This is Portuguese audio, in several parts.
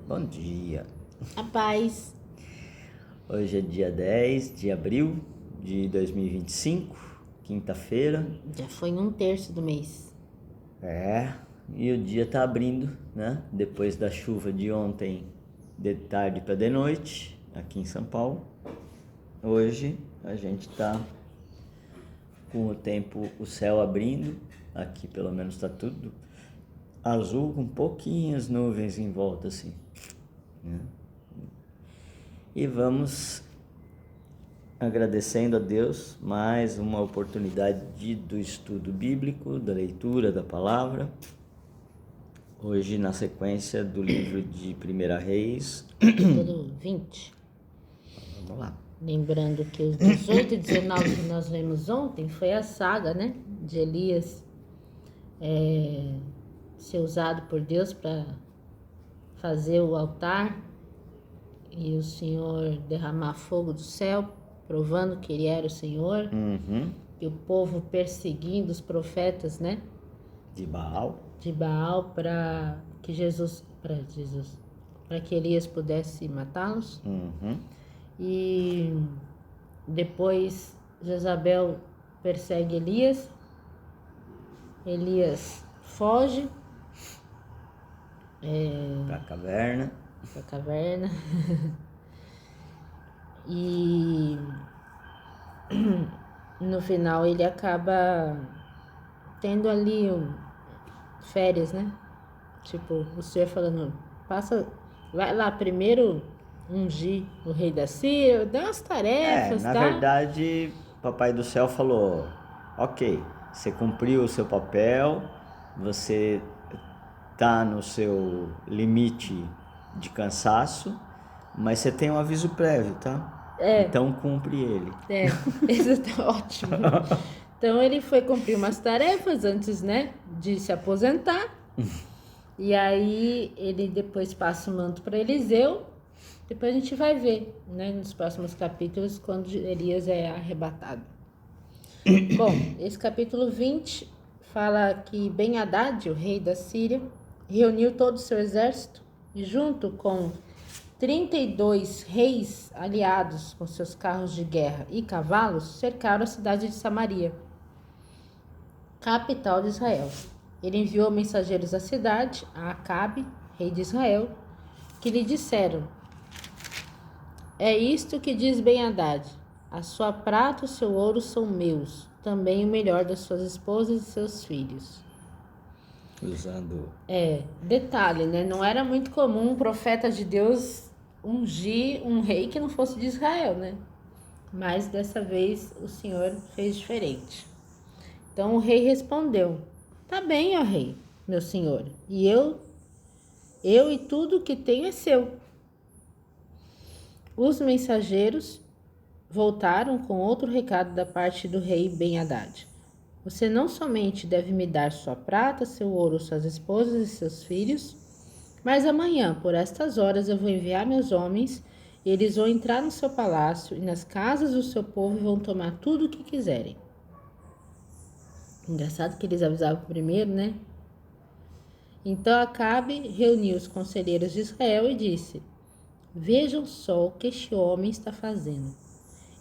Bom dia. A paz. Hoje é dia 10 de abril de 2025, quinta-feira. Já foi um terço do mês. E o dia tá abrindo, né? Depois da chuva de ontem, de tarde para de noite, aqui em São Paulo. Hoje a gente tá com o tempo, o céu abrindo. Aqui pelo menos tá tudo azul, com pouquinhas nuvens em volta assim, né? E vamos agradecendo a Deus mais uma oportunidade do estudo bíblico, da leitura da palavra. Hoje na sequência do livro de 1 Reis. Capítulo 20. Vamos lá. Lembrando que os 18 e 19 que nós lemos ontem foi a saga, né? De Elias ser usado por Deus para fazer o altar e o Senhor derramar fogo do céu, provando que ele era o Senhor. E o povo perseguindo os profetas, né? De Baal. Para que para que Elias pudesse matá-los. E depois Jezabel persegue Elias. Elias foge Para a caverna. E no final ele acaba tendo ali férias, né? Tipo, o Senhor falando, vai lá primeiro ungir o rei da Síria, dá umas tarefas, Na tá? verdade, Papai do Céu falou: ok, você cumpriu o seu papel, você tá no seu limite de cansaço, mas você tem um aviso prévio, tá? Então cumpre ele. Isso tá ótimo. Então ele foi cumprir umas tarefas antes, né, de se aposentar. E aí ele depois passa o manto para Eliseu. Depois a gente vai ver, né, nos próximos capítulos, quando Elias é arrebatado. Bom, esse capítulo 20 fala que Ben-Hadad, o rei da Síria, reuniu todo o seu exército e junto com 32 reis aliados com seus carros de guerra e cavalos cercaram a cidade de Samaria, capital de Israel. Ele enviou mensageiros à cidade, a Acabe, rei de Israel, que lhe disseram: é isto que diz Ben-Hadad: a sua prata e o seu ouro são meus, também o melhor das suas esposas e seus filhos. Usando. Detalhe, né? Não era muito comum um profeta de Deus ungir um rei que não fosse de Israel, né? Mas dessa vez o Senhor fez diferente. Então o rei respondeu: tá bem, ó rei, meu senhor, e eu e tudo que tenho é seu. Os mensageiros voltaram com outro recado da parte do rei Ben-Hadad. Você não somente deve me dar sua prata, seu ouro, suas esposas e seus filhos, mas amanhã, por estas horas, eu vou enviar meus homens e eles vão entrar no seu palácio e nas casas do seu povo e vão tomar tudo o que quiserem. Engraçado que eles avisavam primeiro, né? Então Acabe reuniu os conselheiros de Israel e disse: vejam só o que este homem está fazendo.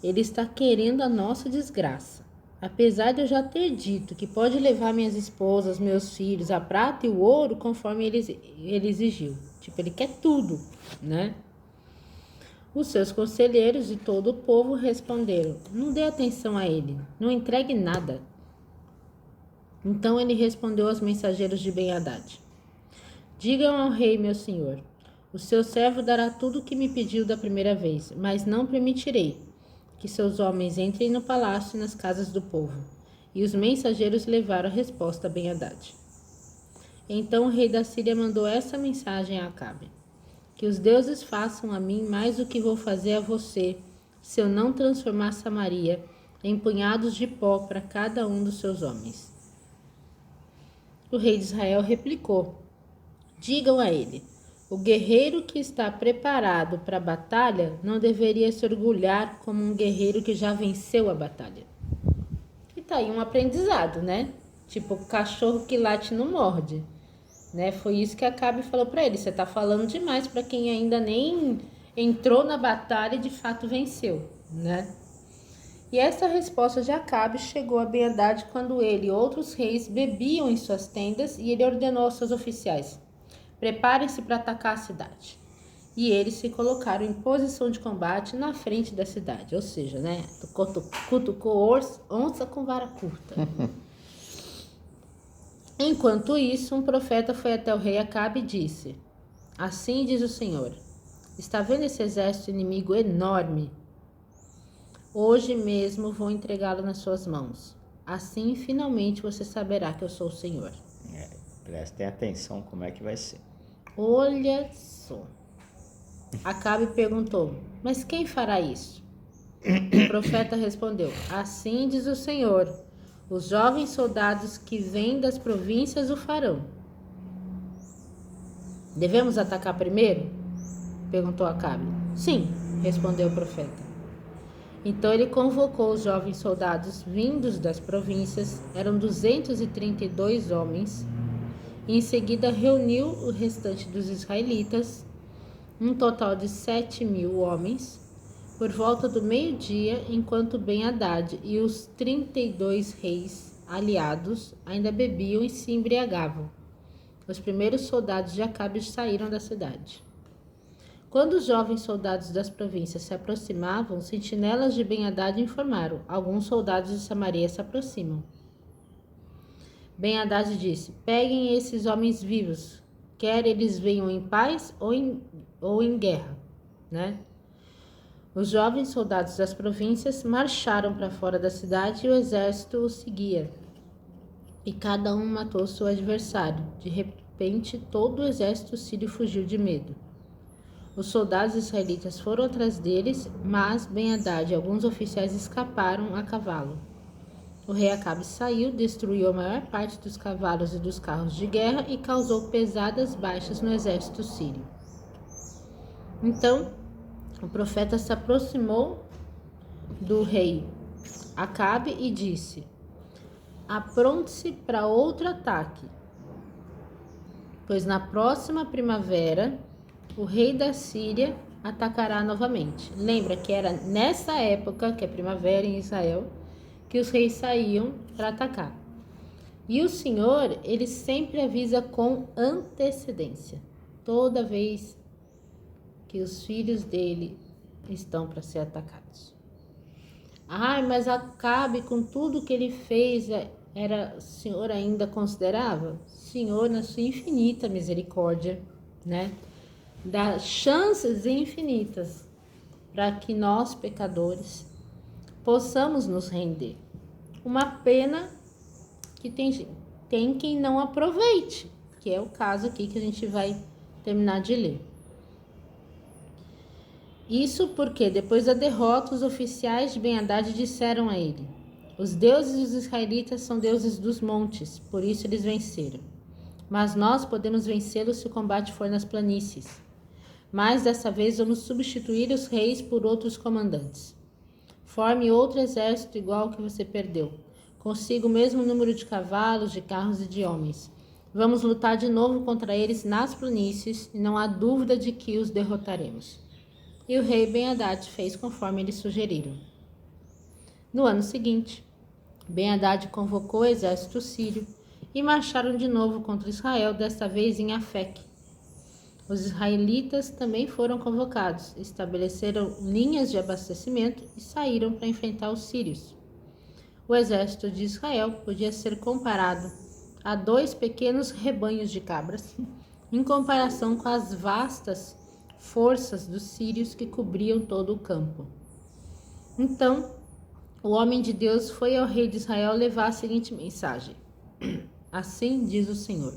Ele está querendo a nossa desgraça. Apesar de eu já ter dito que pode levar minhas esposas, meus filhos, a prata e o ouro, conforme ele exigiu. Tipo, ele quer tudo, né? Os seus conselheiros e todo o povo responderam: não dê atenção a ele, não entregue nada. Então ele respondeu aos mensageiros de Ben-Hadad: digam ao rei, meu senhor, o seu servo dará tudo o que me pediu da primeira vez, mas não permitirei que seus homens entrem no palácio e nas casas do povo. E os mensageiros levaram a resposta a Ben-Hadad. Então o rei da Síria mandou essa mensagem a Acabe: que os deuses façam a mim mais do que vou fazer a você, se eu não transformar Samaria em punhados de pó para cada um dos seus homens. O rei de Israel replicou: digam a ele: o guerreiro que está preparado para a batalha não deveria se orgulhar como um guerreiro que já venceu a batalha. E tá aí um aprendizado, né? Tipo, cachorro que late não morde. né? Foi isso que Acabe falou para ele: você está falando demais para quem ainda nem entrou na batalha e de fato venceu, né? E essa resposta de Acabe chegou a Ben-Hadad quando ele e outros reis bebiam em suas tendas, e ele ordenou aos seus oficiais: preparem-se para atacar a cidade. E eles se colocaram em posição de combate na frente da cidade, ou seja, né, cutucou onça com vara curta. Enquanto isso, um profeta foi até o rei Acabe e disse: assim diz o Senhor, está vendo esse exército inimigo enorme? Hoje mesmo vou entregá-lo nas suas mãos. Assim, finalmente, você saberá que eu sou o Senhor. Prestem atenção como é que vai ser. Olha só. Acabe perguntou: mas quem fará isso? O profeta respondeu: assim diz o Senhor, os jovens soldados que vêm das províncias o farão. Devemos atacar primeiro? Perguntou Acabe. Sim, respondeu o profeta. Então ele convocou os jovens soldados vindos das províncias, eram 232 homens, e em seguida reuniu o restante dos israelitas, um total de 7.000 homens, por volta do meio-dia, enquanto Ben-Hadad e os 32 reis aliados ainda bebiam e se embriagavam. Os primeiros soldados de Acabe saíram da cidade. Quando os jovens soldados das províncias se aproximavam, sentinelas de Ben-Hadad informaram: alguns soldados de Samaria se aproximam. Ben-Hadad disse: peguem esses homens vivos, quer eles venham em paz ou em guerra, né? Os jovens soldados das províncias marcharam para fora da cidade e o exército os seguia. E cada um matou seu adversário. De repente, todo o exército sírio fugiu de medo. Os soldados israelitas foram atrás deles, mas Ben-Hadad e alguns oficiais escaparam a cavalo. O rei Acabe saiu, destruiu a maior parte dos cavalos e dos carros de guerra e causou pesadas baixas no exército sírio. Então, o profeta se aproximou do rei Acabe e disse: apronte-se para outro ataque, pois na próxima primavera o rei da Síria atacará novamente. Lembra que era nessa época, que é primavera em Israel, que os reis saíam para atacar. E o Senhor, ele sempre avisa com antecedência. Toda vez que os filhos dele estão para ser atacados. Mas Acabe, com tudo que ele fez, o Senhor ainda considerava? Senhor, na sua infinita misericórdia, né? Dá chances infinitas para que nós, pecadores, possamos nos render. Uma pena que tem quem não aproveite, que é o caso aqui que a gente vai terminar de ler. Isso porque, depois da derrota, os oficiais de Ben-Hadad disseram a ele: os deuses dos israelitas são deuses dos montes, por isso eles venceram. Mas nós podemos vencê-los se o combate for nas planícies. Mas dessa vez vamos substituir os reis por outros comandantes. Forme outro exército igual ao que você perdeu. Consiga o mesmo número de cavalos, de carros e de homens. Vamos lutar de novo contra eles nas planícies e não há dúvida de que os derrotaremos. E o rei Ben-Hadad fez conforme eles sugeriram. No ano seguinte, Ben-Hadad convocou o exército sírio e marcharam de novo contra Israel, desta vez em Afeque. Os israelitas também foram convocados, estabeleceram linhas de abastecimento e saíram para enfrentar os sírios. O exército de Israel podia ser comparado a 2 pequenos rebanhos de cabras, em comparação com as vastas forças dos sírios que cobriam todo o campo. Então, o homem de Deus foi ao rei de Israel levar a seguinte mensagem: assim diz o Senhor.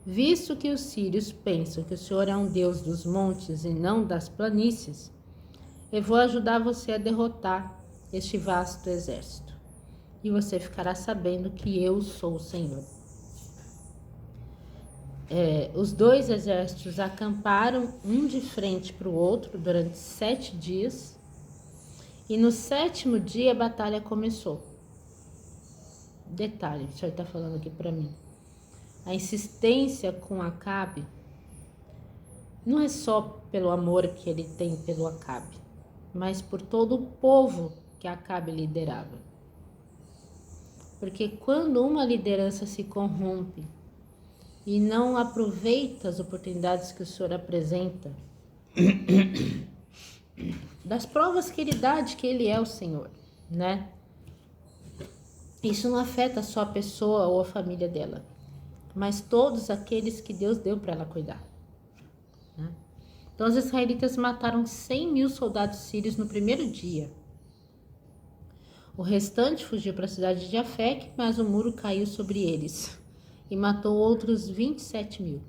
Visto que os sírios pensam que o Senhor é um Deus dos montes e não das planícies, eu vou ajudar você a derrotar este vasto exército. E você ficará sabendo que eu sou o Senhor. Os 2 exércitos acamparam um de frente para o outro durante 7 dias. E no 7º dia a batalha começou. Detalhe, o Senhor está falando aqui para mim. a insistência com Acabe não é só pelo amor que ele tem pelo Acabe, mas por todo o povo que Acabe liderava. Porque quando uma liderança se corrompe e não aproveita as oportunidades que o Senhor apresenta, das provas que ele dá de que ele é o Senhor, né? Isso não afeta só a pessoa ou a família dela, mas todos aqueles que Deus deu para ela cuidar, né? Então os israelitas mataram 100.000 soldados sírios no primeiro dia. O restante fugiu para a cidade de Afec, mas o muro caiu sobre eles e matou outros 27.000.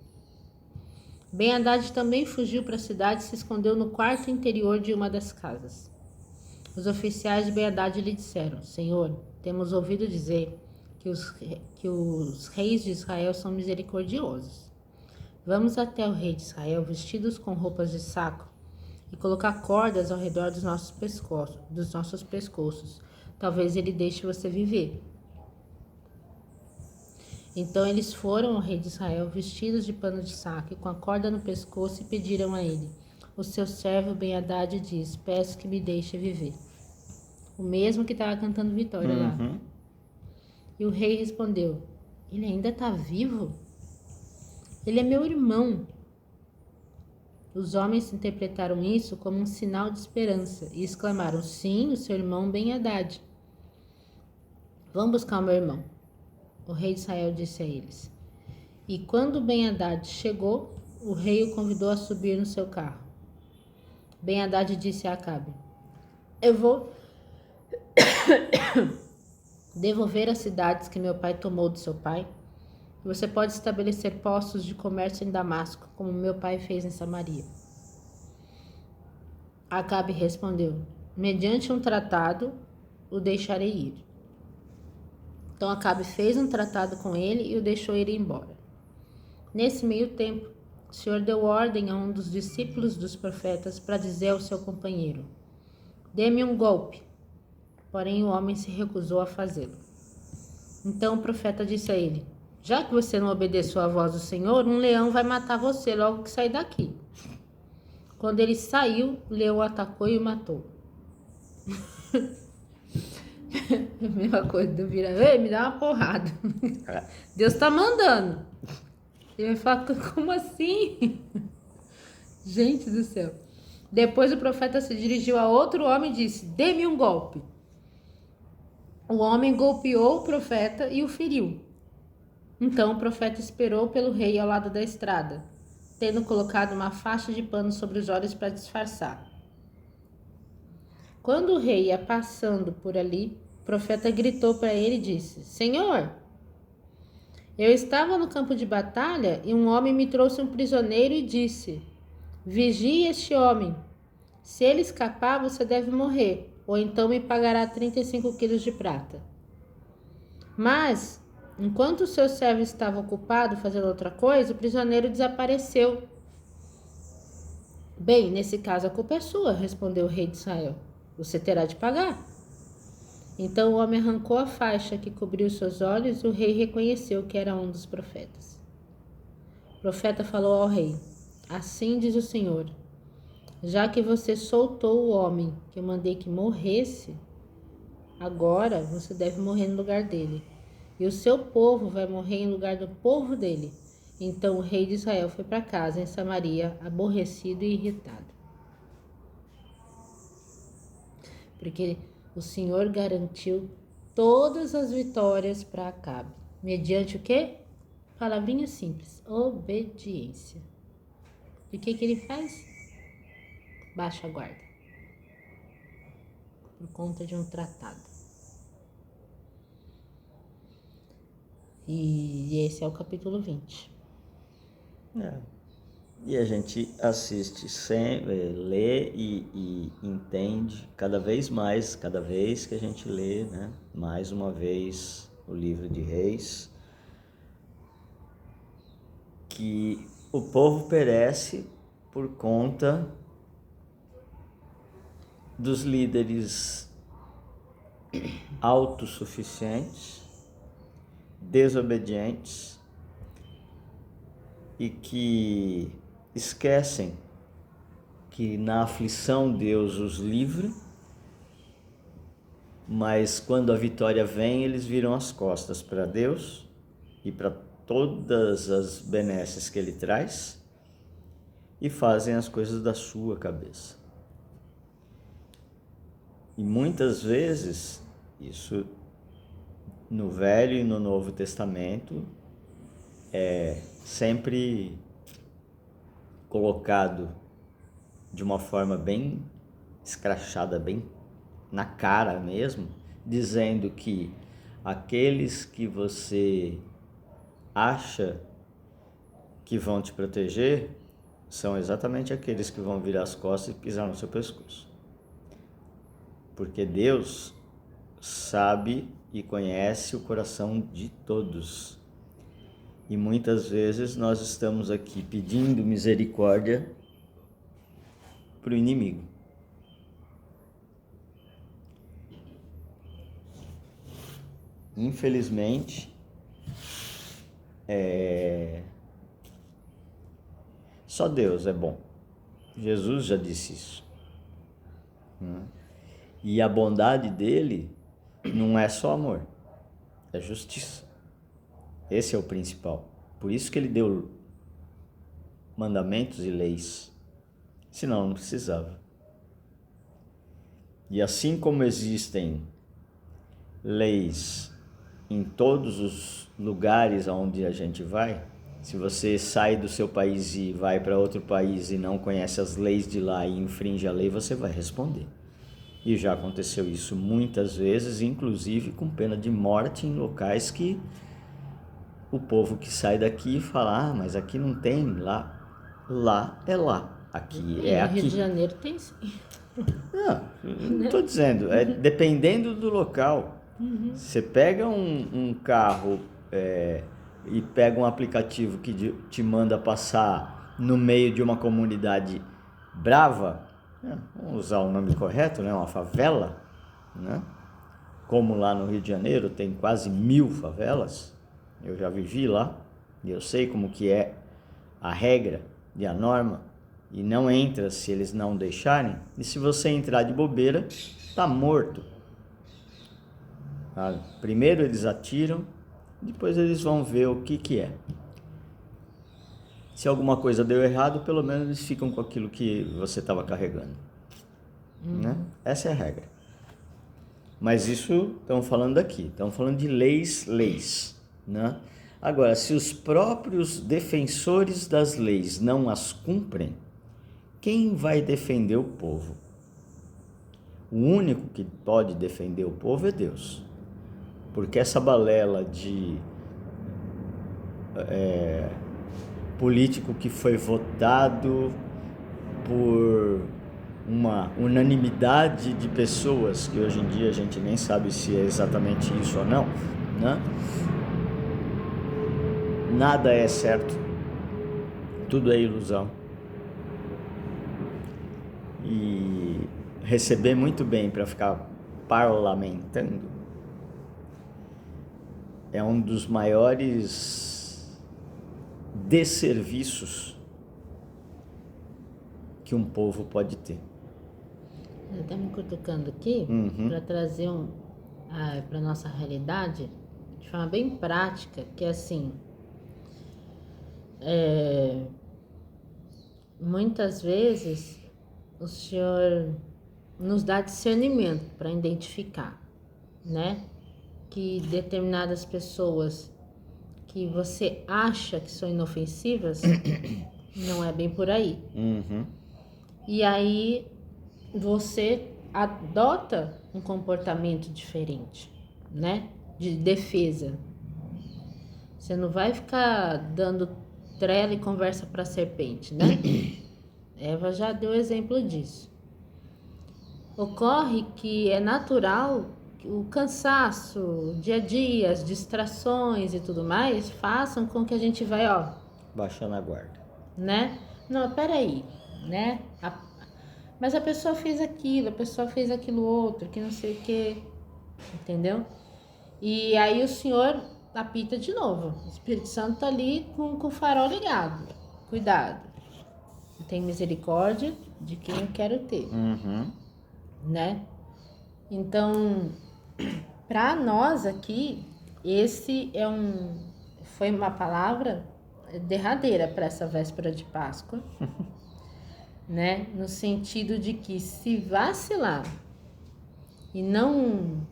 Ben-Hadad também fugiu para a cidade e se escondeu no quarto interior de uma das casas. Os oficiais de Ben-Hadad lhe disseram: Senhor, temos ouvido dizer que os reis de Israel são misericordiosos. Vamos até o rei de Israel vestidos com roupas de saco e colocar cordas ao redor dos nossos pescoços. Talvez ele deixe você viver. Então eles foram ao rei de Israel vestidos de pano de saco e com a corda no pescoço e pediram a ele: O seu servo Ben-Hadad diz: Peço que me deixe viver. O mesmo que estava cantando vitória lá. E o rei respondeu: Ele ainda está vivo? Ele é meu irmão. Os homens interpretaram isso como um sinal de esperança e exclamaram: Sim, o seu irmão Ben-Hadad. Vamos buscar o meu irmão. O rei de Israel disse a eles. E quando Ben-Hadad chegou, o rei o convidou a subir no seu carro. Ben-Hadad disse a Acabe: Eu vou devolver as cidades que meu pai tomou do seu pai, e você pode estabelecer postos de comércio em Damasco, como meu pai fez em Samaria. Acabe respondeu: Mediante um tratado, o deixarei ir. Então Acabe fez um tratado com ele e o deixou ir embora. Nesse meio tempo, o Senhor deu ordem a um dos discípulos dos profetas para dizer ao seu companheiro: Dê-me um golpe. Porém o homem se recusou a fazê-lo. Então o profeta disse a ele: Já que você não obedeceu à voz do Senhor, um leão vai matar você logo que sair daqui. Quando ele saiu, o leão o atacou e o matou. A mesma coisa do vira, ei, me dá uma porrada. Deus tá mandando. Ele vai falar: como assim? Gente do céu. Depois o profeta se dirigiu a outro homem e disse: Dê-me um golpe. O homem golpeou o profeta e o feriu. Então o profeta esperou pelo rei ao lado da estrada, tendo colocado uma faixa de pano sobre os olhos para disfarçar. Quando o rei ia passando por ali, o profeta gritou para ele e disse: Senhor, eu estava no campo de batalha e um homem me trouxe um prisioneiro e disse: Vigie este homem. Se ele escapar, você deve morrer, ou então me pagará 35 quilos de prata. Mas, enquanto o seu servo estava ocupado fazendo outra coisa, o prisioneiro desapareceu. Bem, nesse caso a culpa é sua, respondeu o rei de Israel. Você terá de pagar. Então o homem arrancou a faixa que cobriu seus olhos e o rei reconheceu que era um dos profetas. O profeta falou ao rei: Assim diz o Senhor, já que você soltou o homem que eu mandei que morresse, agora você deve morrer no lugar dele, e o seu povo vai morrer em lugar do povo dele. Então o rei de Israel foi para casa em Samaria, aborrecido e irritado. Porque o Senhor garantiu todas as vitórias para Acabe. Mediante o quê? Palavrinha simples: obediência. E o que ele faz? Baixa a guarda. Por conta de um tratado. E esse é o capítulo 20. E a gente assiste sempre, lê e entende cada vez mais, cada vez que a gente lê, né? Mais uma vez o livro de Reis, que o povo perece por conta dos líderes autossuficientes, desobedientes e que esquecem que na aflição Deus os livra, mas quando a vitória vem, eles viram as costas para Deus e para todas as benesses que Ele traz e fazem as coisas da sua cabeça. E muitas vezes, isso no Velho e no Novo Testamento, é sempre colocado de uma forma bem escrachada, bem na cara mesmo, dizendo que aqueles que você acha que vão te proteger são exatamente aqueles que vão virar as costas e pisar no seu pescoço. Porque Deus sabe e conhece o coração de todos. E muitas vezes nós estamos aqui pedindo misericórdia para o inimigo. Infelizmente, só Deus é bom. Jesus já disse isso. E a bondade dele não é só amor, é justiça. Esse é o principal. Por isso que ele deu mandamentos e leis. Senão não precisava. E assim como existem leis em todos os lugares aonde a gente vai, se você sai do seu país e vai para outro país e não conhece as leis de lá e infringe a lei, você vai responder. E já aconteceu isso muitas vezes, inclusive com pena de morte em locais que o povo que sai daqui fala, ah, mas aqui não tem, lá é lá, aqui é aqui. No Rio de Janeiro tem sim. Não estou dizendo, dependendo do local. Você pega um carro e pega um aplicativo que te manda passar no meio de uma comunidade brava, vamos usar o nome correto, né? Uma favela, né? Como lá no Rio de Janeiro tem quase 1000 favelas, eu já vivi lá e eu sei como que é a regra e a norma, e não entra se eles não deixarem, e se você entrar de bobeira, tá morto. Primeiro eles atiram, depois eles vão ver o que é. Se alguma coisa deu errado, pelo menos eles ficam com aquilo que você estava carregando. Né? Essa é a regra. Mas isso estamos falando aqui, estamos falando de leis. Né? Agora, se os próprios defensores das leis não as cumprem, quem vai defender o povo? O único que pode defender o povo é Deus. Porque essa balela de político que foi votado por uma unanimidade de pessoas, que hoje em dia a gente nem sabe se é exatamente isso ou não, né? Nada é certo, tudo é ilusão. E receber muito bem para ficar parlamentando é um dos maiores desserviços que um povo pode ter. Está me cutucando aqui para trazer para a nossa realidade de forma bem prática, que é assim, muitas vezes o Senhor nos dá discernimento para identificar, né? Que determinadas pessoas que você acha que são inofensivas, não é bem por aí. E aí você adota um comportamento diferente, né? De defesa. Você não vai ficar dando trela e conversa para serpente, né? Eva já deu exemplo disso. Ocorre que é natural o cansaço, o dia a dia, as distrações e tudo mais façam com que a gente vai, baixando a guarda, né? Não, peraí, né? Mas a pessoa fez aquilo outro, que não sei o que, entendeu? E aí o Senhor apita de novo. O Espírito Santo tá ali com o farol ligado. Cuidado. Tem misericórdia de quem eu quero ter. Né? Então, para nós aqui, foi uma palavra derradeira para essa véspera de Páscoa, né? No sentido de que se vacilar e não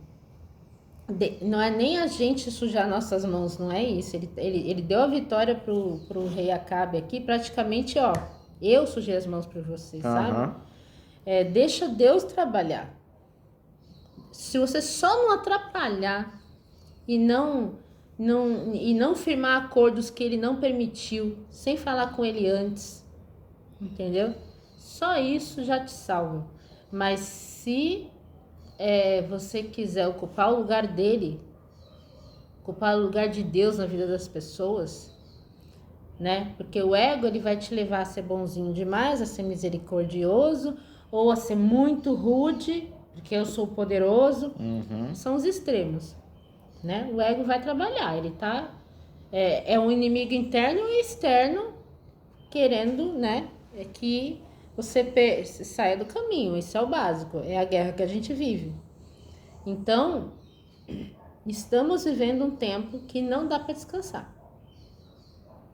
é nem a gente sujar nossas mãos, não é isso. Ele deu a vitória pro rei Acabe aqui, praticamente, ó, eu sujei as mãos para você, sabe? Deixa Deus trabalhar. Se você só não atrapalhar e não firmar acordos que ele não permitiu, sem falar com ele antes, entendeu? Só isso já te salva. Mas se você quiser ocupar o lugar dele, ocupar o lugar de Deus na vida das pessoas, né? Porque o ego, ele vai te levar a ser bonzinho demais, a ser misericordioso, ou a ser muito rude, porque eu sou poderoso. São os extremos, né? O ego vai trabalhar, ele tá... É um inimigo interno e externo querendo, né? Que você saia do caminho. Isso é o básico, é a guerra que a gente vive. Então, estamos vivendo um tempo que não dá para descansar.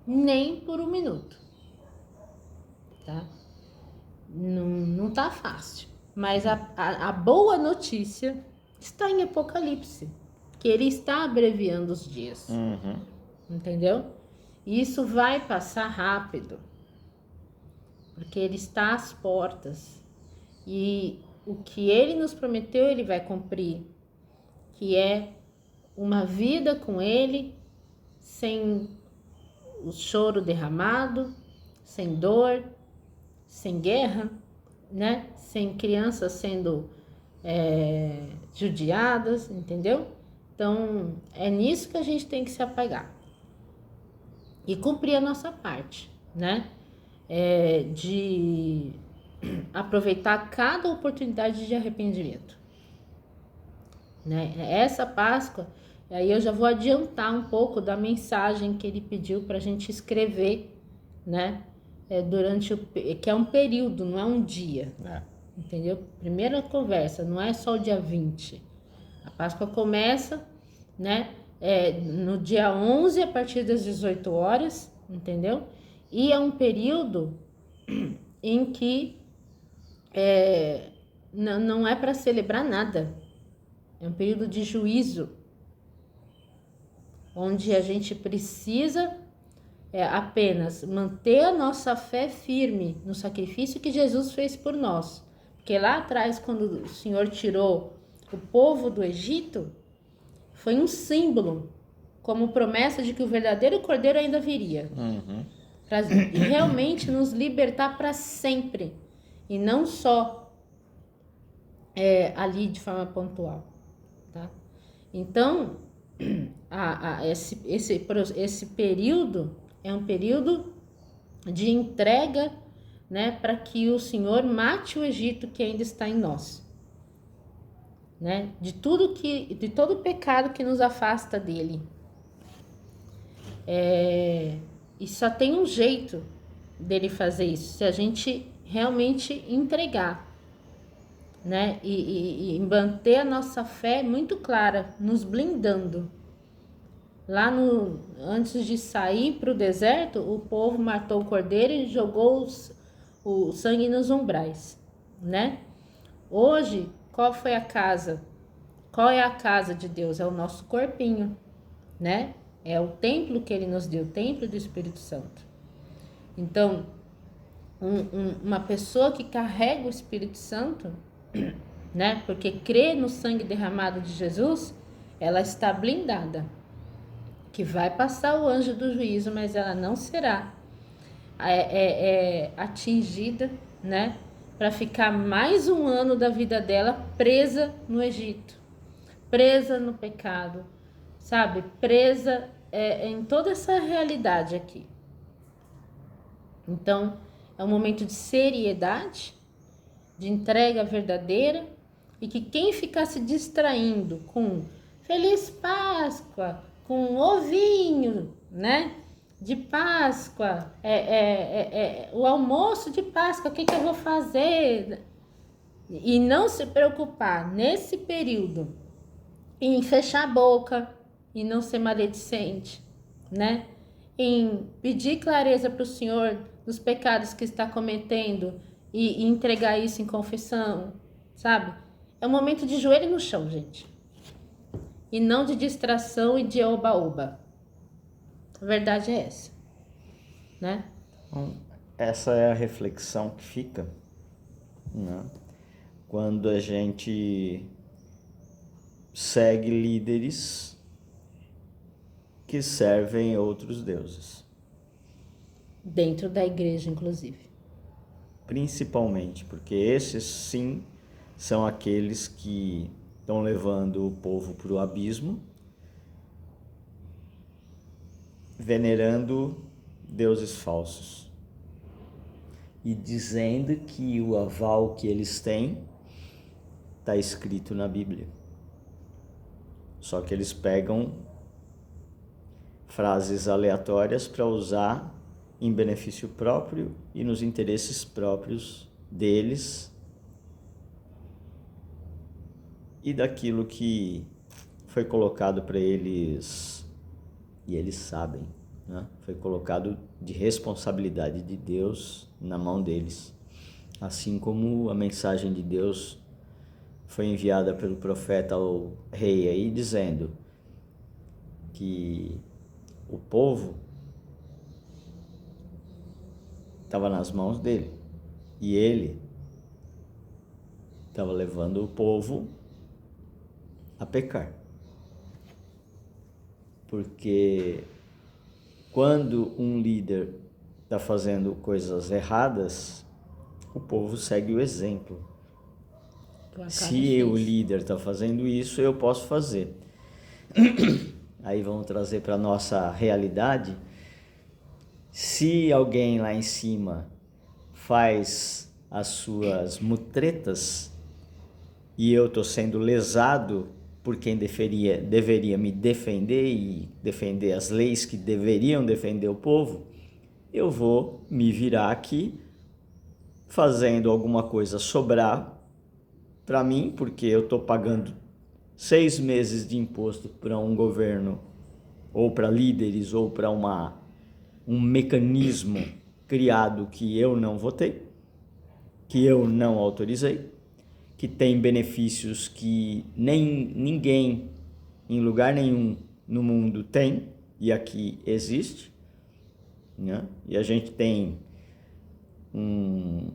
Nem por um minuto. Tá? Não tá fácil. Mas a boa notícia está em Apocalipse, que ele está abreviando os dias. Entendeu? E isso vai passar rápido, porque ele está às portas. E o que ele nos prometeu, ele vai cumprir, que é uma vida com ele, sem o choro derramado, sem dor, sem guerra, né? Sem crianças sendo judiadas, entendeu? Então, é nisso que a gente tem que se apegar e cumprir a nossa parte, né? De aproveitar cada oportunidade de arrependimento, né? Essa Páscoa, aí eu já vou adiantar um pouco da mensagem que ele pediu para a gente escrever, né? Que é um período, não é um dia, entendeu? Primeira conversa, não é só o dia 20. A Páscoa começa, né? No dia 11, a partir das 18 horas, entendeu? E é um período em que não é para celebrar nada. É um período de juízo, onde a gente precisa apenas manter a nossa fé firme no sacrifício que Jesus fez por nós. Porque lá atrás, quando o Senhor tirou o povo do Egito, foi um símbolo, como promessa de que o verdadeiro Cordeiro ainda viria. Para realmente nos libertar para sempre. E não só ali de forma pontual. Tá? Então, esse período é um período de entrega, né, para que o Senhor mate o Egito que ainda está em nós, né, de todo o pecado que nos afasta dele. E só tem um jeito dele fazer isso, se a gente realmente entregar, né, e manter a nossa fé muito clara, nos blindando. Lá antes de sair para o deserto, o povo matou o cordeiro e jogou o sangue nos umbrais, né? Hoje, qual é a casa de Deus? É o nosso corpinho, né? É o templo que ele nos deu, o templo do Espírito Santo. Então, uma pessoa que carrega o Espírito Santo, né? Porque crê no sangue derramado de Jesus, ela está blindada. Que vai passar o anjo do juízo, mas ela não será atingida, né? Para ficar mais um ano da vida dela presa no Egito, presa no pecado, sabe? Presa em toda essa realidade aqui. Então, é um momento de seriedade, de entrega verdadeira, e que quem ficar se distraindo com Feliz Páscoa, com um ovinho, né? De Páscoa, o almoço de Páscoa, o que eu vou fazer? E não se preocupar nesse período em fechar a boca, em não ser maledicente, né? Em pedir clareza para o Senhor dos pecados que está cometendo e entregar isso em confissão, sabe? É um momento de joelho no chão, gente. E não de distração e de oba-oba. A verdade é essa, né? Então, essa é a reflexão que fica, né? Quando a gente segue líderes que servem outros deuses. Dentro da igreja, inclusive. Principalmente, porque esses sim são aqueles que estão levando o povo para o abismo, venerando deuses falsos e dizendo que o aval que eles têm está escrito na Bíblia. Só que eles pegam frases aleatórias para usar em benefício próprio e nos interesses próprios deles e daquilo que foi colocado para eles, e eles sabem, né? Foi colocado de responsabilidade de Deus na mão deles. Assim como a mensagem de Deus foi enviada pelo profeta ao rei aí, dizendo que o povo estava nas mãos dele e ele estava levando o povo a pecar. Porque quando um líder está fazendo coisas erradas, o povo segue o exemplo. Se o líder está fazendo isso, eu posso fazer. Aí vamos trazer para a nossa realidade. Se alguém lá em cima faz as suas mutretas e eu estou sendo lesado por quem deveria me defender e defender as leis que deveriam defender o povo, eu vou me virar aqui fazendo alguma coisa sobrar para mim, porque eu estou pagando 6 meses de imposto para um governo, ou para líderes, ou para um mecanismo criado que eu não votei, que eu não autorizei, que tem benefícios que nem ninguém em lugar nenhum no mundo tem, e aqui existe, né? E a gente tem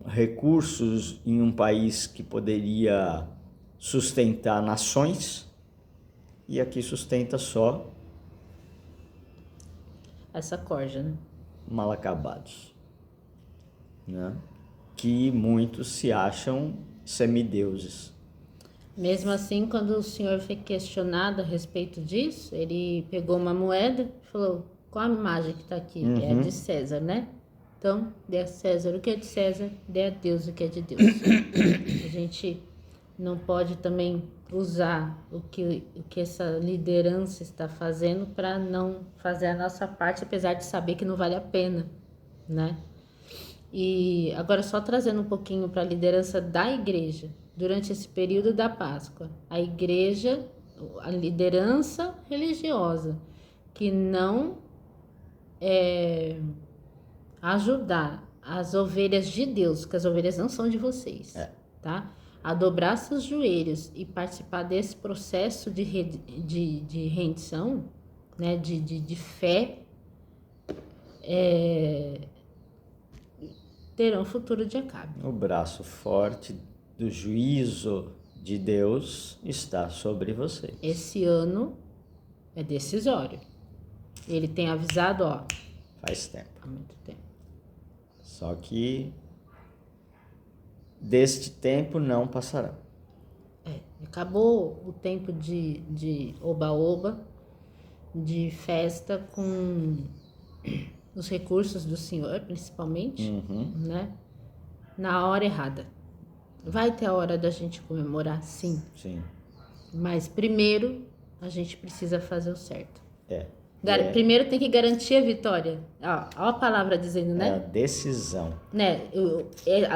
recursos em um país que poderia sustentar nações, e aqui sustenta só essa corja, né? mal acabados, né? Que muitos se acham semideuses. Mesmo assim, quando o senhor foi questionado a respeito disso, ele pegou uma moeda e falou: qual a imagem que está aqui? É a de César, né? Então, dê a César o que é de César, dê a Deus o que é de Deus. A gente não pode também usar o que essa liderança está fazendo para não fazer a nossa parte, apesar de saber que não vale a pena, né? E agora só trazendo um pouquinho para a liderança da igreja, durante esse período da Páscoa, a igreja, a liderança religiosa, que não ajudar as ovelhas de Deus, que as ovelhas não são de vocês, tá? A dobrar seus joelhos e participar desse processo de rendição, né? De fé, terão futuro de Acabe. O braço forte do juízo de Deus está sobre vocês. Esse ano é decisório. Ele tem avisado, ó, faz tempo. há muito tempo. Só que deste tempo não passará. Acabou o tempo de oba-oba, de festa com os recursos do Senhor, principalmente, né? Na hora errada. Vai ter a hora da gente comemorar, sim. Sim. Mas primeiro a gente precisa fazer o certo. Primeiro tem que garantir a vitória. Ó a palavra dizendo, É a né? decisão. Né?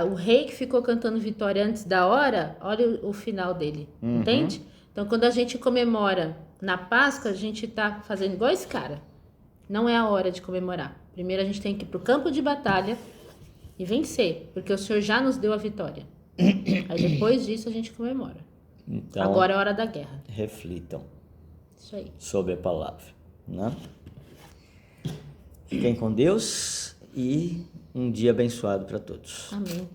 O rei que ficou cantando vitória antes da hora, olha o final dele. Entende? Então, quando a gente comemora na Páscoa, a gente tá fazendo igual esse cara. Não é a hora de comemorar. Primeiro a gente tem que ir pro campo de batalha e vencer, porque o Senhor já nos deu a vitória. Aí depois disso a gente comemora. Então, Agora é a hora da guerra. reflitam Isso aí. sobre a palavra, né? Fiquem com Deus e um dia abençoado para todos. Amém.